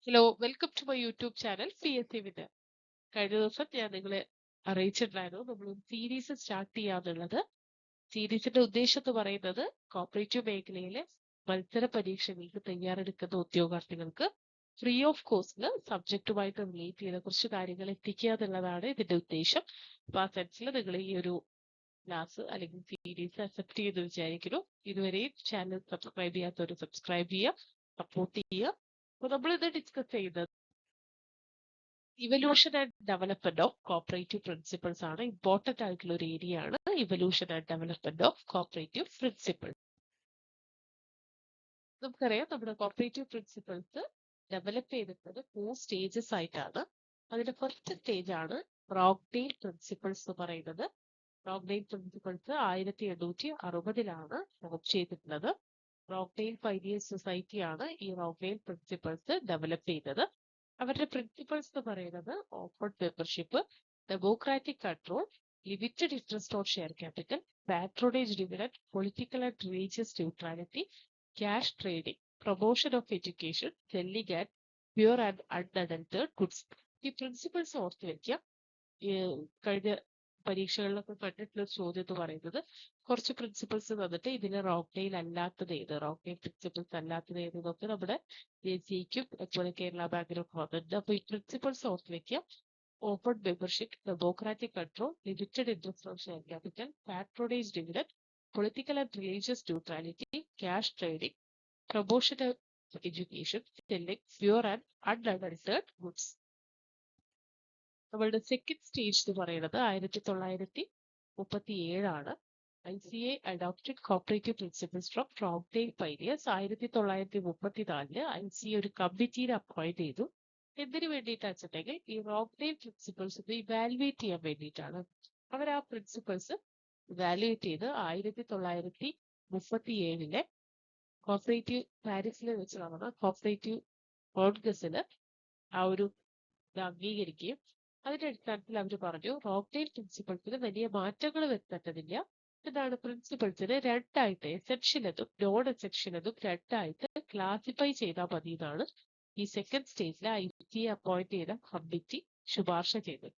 Hello welcome to my YouTube channel PSC with. കഴിഞ്ഞ ദിവസം ഞാൻ നിങ്ങളെ അറിയിച്ചിട്ടുണ്ടായിരുന്നു നമ്മൾ സീരീസ് സ്റ്റാർട്ട് ചെയ്യാന്നുള്ളത്. സീരീസിന്റെ ഉദ്ദേശം എന്ന് പറയുന്നത് കോപ്പറേറ്റീവ് മേഖലയിലെ മത്സര പരീക്ഷകൾക്ക് തയ്യാറെടുക്കുന്ന ഉദ്യോഗാർത്ഥികൾക്ക് ഫ്രീ ഓഫ് കോസ്റ്റില് സബ്ജക്റ്റുമായിട്ട് റിലേറ്റ് ചെയ്ത കുറച്ച് കാര്യങ്ങൾ എത്തിക്കുക എന്നുള്ളതാണ് ഇതിന്റെ ഉദ്ദേശം. അപ്പൊ ആ സെൻസിൽ നിങ്ങൾ ഈ ഒരു ക്ലാസ് അല്ലെങ്കിൽ സീരീസ് അക്സെപ്റ്റ് ചെയ്ത് വിചാരിക്കുന്നു. ഇതുവരെയും ചാനൽ സബ്സ്ക്രൈബ് ചെയ്യാത്തവർ സബ്സ്ക്രൈബ് ചെയ്യുക, സപ്പോർട്ട് ചെയ്യുക. അപ്പൊ നമ്മൾ ഇത് ഡിസ്കസ് ചെയ്യുന്നത് evolution and development of cooperative principles ആണ്. ഇമ്പോർട്ടന്റ് ആയിട്ടുള്ള ഒരു ഏരിയ ആണ് evolution and development of cooperative principles. നമുക്കറിയാം നമ്മുടെ കോപ്പറേറ്റീവ് പ്രിൻസിപ്പിൾസ് ഡെവലപ്പ് ചെയ്തിട്ടുള്ളത് 4 സ്റ്റേജസ് ആയിട്ടാണ്. അതിന്റെ ഫസ്റ്റ് സ്റ്റേജ് ആണ് റോക്ക്ഡെയിൽ പ്രിൻസിപ്പിൾസ് എന്ന് പറയുന്നത്. റോക്ക്ഡെയിൽ പ്രിൻസിപ്പിൾസ് 1860 ഫോം ചെയ്തിട്ടുള്ളത്. റോക്ക്ഡെയിൽ പൈനിയർ സൊസൈറ്റി ആണ് ഈ റോക്ക്ഡെയിൽ പ്രിൻസിപ്പിൾസ് ഡെവലപ്പ് ചെയ്തത്. അവരുടെ പ്രിൻസിപ്പിൾസ് എന്ന് പറയുന്നത് open membership, democratic control, limited interest on share capital, patronage dividend, political and religious neutrality, cash trading, promotion of education, selling and pure and unadulterated goods. ഈ principles ഓർത്ത് വെക്കുക. കഴിഞ്ഞ പരീക്ഷകളിലൊക്കെ കണ്ടിട്ടുള്ള ഒരു ചോദ്യം എന്ന് പറയുന്നത് കുറച്ച് പ്രിൻസിപ്പിൾസ് തന്നിട്ട് ഇതിൽ റോക്ക്ഡെയിൽ അല്ലാത്തത് ഏത്, റോക്ക്ഡെയിൽ പ്രിൻസിപ്പിൾസ് അല്ലാത്തത് ഏത് എന്നൊക്കെ നമ്മുടെ ദേശീയക്കും അതുപോലെ കേരള ബാങ്കിനും ഒക്കെ വന്നിട്ടുണ്ട്. അപ്പൊ ഈ പ്രിൻസിപ്പിൾസ് ഓർത്ത് വെക്കുക. Open membership, democratic control, limited interest on share capital, patronage dividend, political and religious neutrality, cash trading, promotion of education, selling pure and unadulterated goods. നമ്മളുടെ സെക്കൻഡ് സ്റ്റേജ് എന്ന് പറയുന്നത് 1937 ICA adopted cooperative principles from Rochdale pioneers. 1934 ICA ഒരു കമ്മിറ്റീനെ appoint ചെയ്തു. എന്തിനു വേണ്ടിയിട്ടാണെന്ന് വെച്ചിട്ടുണ്ടെങ്കിൽ ഈ Rochdale principles ഒന്ന് evaluate ചെയ്യാൻ വേണ്ടിയിട്ടാണ്. അവർ ആ പ്രിൻസിപ്പിൾസ് ഇവാലുവേറ്റ് ചെയ്ത് 1937 കോപ്പറേറ്റീവ് പാരീസിൽ വെച്ച് നടന്ന കോപ്പറേറ്റീവ് കോൺഗ്രസിൽ ആ ഒരു ഇത് അംഗീകരിക്കുകയും അതിന്റെ അടിസ്ഥാനത്തിൽ അവർ പറഞ്ഞു റോക്ക്ഡെയിൽ പ്രിൻസിപ്പിൾസിന് വലിയ മാറ്റങ്ങൾ വരുത്തേണ്ടതില്ല. എന്താണ് പ്രിൻസിപ്പിൾസിന് രണ്ടായിട്ട് എസെൻഷ്യൽ എന്നും നോൺ എസെൻഷ്യൽ എന്നും രണ്ടായിട്ട് ക്ലാസിഫൈ ചെയ്താൽ മതി എന്നാണ് ഈ സെക്കൻഡ് സ്റ്റേജിലെ ICA അപ്പോയിന്റ് ചെയ്ത കമ്മിറ്റി ശുപാർശ ചെയ്തത്.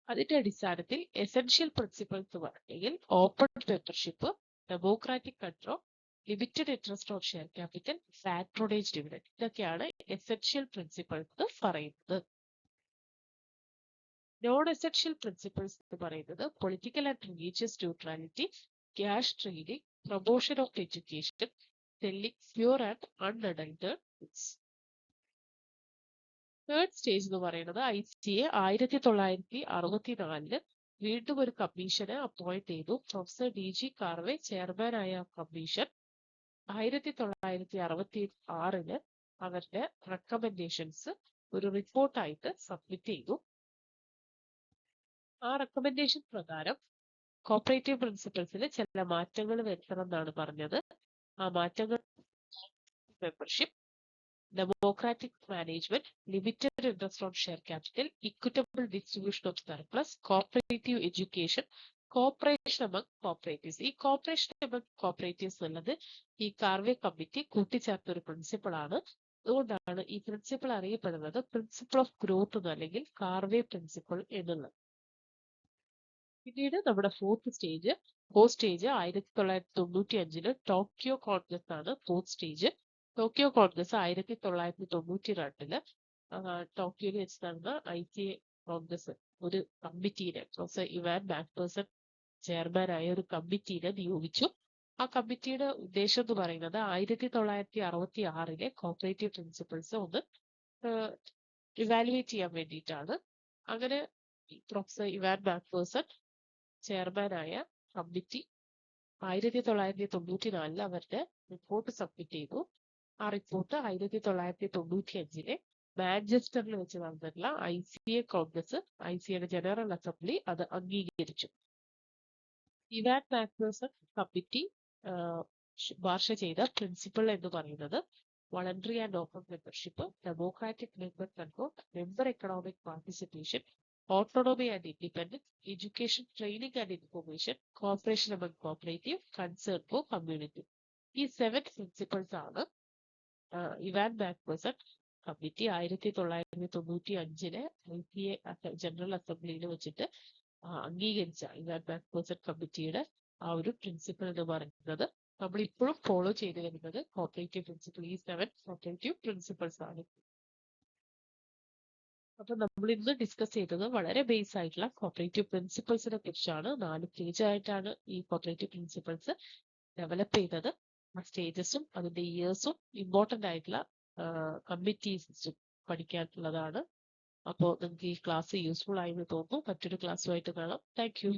അതിന്റെ അടിസ്ഥാനത്തിൽ എസെൻഷ്യൽ പ്രിൻസിപ്പിൾസ് പറഞ്ഞെങ്കിൽ open membership, democratic control, limited interest on share capital, patronage dividend, ഇതൊക്കെയാണ് എസെൻഷ്യൽ പ്രിൻസിപ്പിൾസ് പറയുന്നത്. നോൺ എസെൻഷ്യൽ പ്രിൻസിപ്പിൾസ് എന്ന് പറയുന്നത് political and religious neutrality, cash trading, promotion of education, selling pure and unadulterated goods. Third stage എന്ന് പറയുന്നത് ICA 1964 വീണ്ടും ഒരു കമ്മീഷനെ appoint ചെയ്തു. പ്രൊഫസർ DG കാർവെ ചെയർമാനായ കമ്മീഷൻ 1966 അവരുടെ റെക്കമെൻഡേഷൻസ് ഒരു റിപ്പോർട്ടായിട്ട് സബ്മിറ്റ് ചെയ്തു. ആ റെക്കമെൻഡേഷൻ പ്രകാരം കോപ്പറേറ്റീവ് പ്രിൻസിപ്പിൾസിൽ ചില മാറ്റങ്ങൾ വരുത്തണം എന്നാണ് പറഞ്ഞത്. ആ മാറ്റങ്ങൾ membership, democratic management, limited interest on share capital, equitable distribution of surplus, cooperative education, corporation among cooperatives. ഈ കോപ്പറേഷൻ അമംഗ് കോപ്പറേറ്റീവ്സ് എന്നുള്ളത് ഈ കാർവേ കമ്മിറ്റി കൂട്ടിച്ചേർത്ത ഒരു പ്രിൻസിപ്പിൾ ആണ്. അതുകൊണ്ടാണ് ഈ പ്രിൻസിപ്പിൾ അറിയപ്പെടുന്നത് പ്രിൻസിപ്പിൾ ഓഫ് ഗ്രോത്ത് എന്ന് അല്ലെങ്കിൽ കാർവേ പ്രിൻസിപ്പിൾ എന്നുള്ളത്. പിന്നീട് നമ്മുടെ ഫോർത്ത് സ്റ്റേജ് 1995 ടോക്കിയോ കോൺഗ്രസ് ആണ് ഫോർത്ത് സ്റ്റേജ്. ടോക്കിയോ കോൺഗ്രസ് 1992 ടോക്കിയോയിൽ വെച്ച് നടന്ന ICA കോൺഗ്രസ് ഒരു കമ്മിറ്റീനെ, പ്രൊഫസർ ഇവാൻ മാക്ഫേഴ്സൺ ചെയർമാനായ ഒരു കമ്മിറ്റീനെ നിയോഗിച്ചു. ആ കമ്മിറ്റിയുടെ ഉദ്ദേശം എന്ന് പറയുന്നത് 1966 കോപ്പറേറ്റീവ് പ്രിൻസിപ്പിൾസ് ഒന്ന് ഇവാലുവേറ്റ് ചെയ്യാൻ വേണ്ടിയിട്ടാണ്. അങ്ങനെ പ്രൊഫസർ ഇവാൻ മാക്ഫേഴ്സൺ ചെയർമാനായ കമ്മിറ്റി 1994 അവരുടെ റിപ്പോർട്ട് സബ്മിറ്റ് ചെയ്തു. ആ റിപ്പോർട്ട് 1995 മാഞ്ചസ്റ്ററിൽ വെച്ച് നടന്നിട്ടുള്ള ICA കോൺഗ്രസ്, ICAയുടെ ജനറൽ അസംബ്ലി അത് അംഗീകരിച്ചു. ഇവാൻ മാക്ഫേഴ്സൺ കമ്മിറ്റി ശുപാർശ ചെയ്ത പ്രിൻസിപ്പിൾ എന്ന് പറയുന്നത് voluntary and open membership, democratic member control, member economic participation, autonomy and independence, education, training and information, cooperation among cooperative, concern for community. ഈ 7 principles ആണ് Ivan Macpherson committee 1995 IPA general അസംബ്ലിയിൽ വെച്ചിട്ട് അംഗീകരിച്ച Ivan Macpherson കമ്മിറ്റിയുടെ ആ ഒരു principle എന്ന് പറയുന്നത് നമ്മൾ ഇപ്പോഴും ഫോളോ ചെയ്തു വരുന്നത് കോപ്പറേറ്റീവ് പ്രിൻസിപ്പിൾ, ഈ 7 കോപ്പറേറ്റീവ് പ്രിൻസിപ്പിൾസ് ആണ്. അപ്പൊ നമ്മൾ ഇന്ന് ഡിസ്കസ് ചെയ്തത് വളരെ ബേസ് ആയിട്ടുള്ള കോപ്പറേറ്റീവ് പ്രിൻസിപ്പിൾസിനെ കുറിച്ചാണ്. 4 സ്റ്റേജ് ആയിട്ടാണ് ഈ കോപ്പറേറ്റീവ് പ്രിൻസിപ്പിൾസ് ഡെവലപ്പ് ചെയ്തത്. ആ സ്റ്റേജസും അതിന്റെ ഇയേഴ്സും ഇമ്പോർട്ടന്റ് ആയിട്ടുള്ള കമ്മിറ്റീസും പഠിക്കാനുള്ളതാണ്. അപ്പോൾ നിങ്ങൾക്ക് ഈ ക്ലാസ് യൂസ്ഫുൾ ആയെന്ന് തോന്നുന്നു. മറ്റൊരു ക്ലാസ്സുമായിട്ട് കാണാം. Thank you.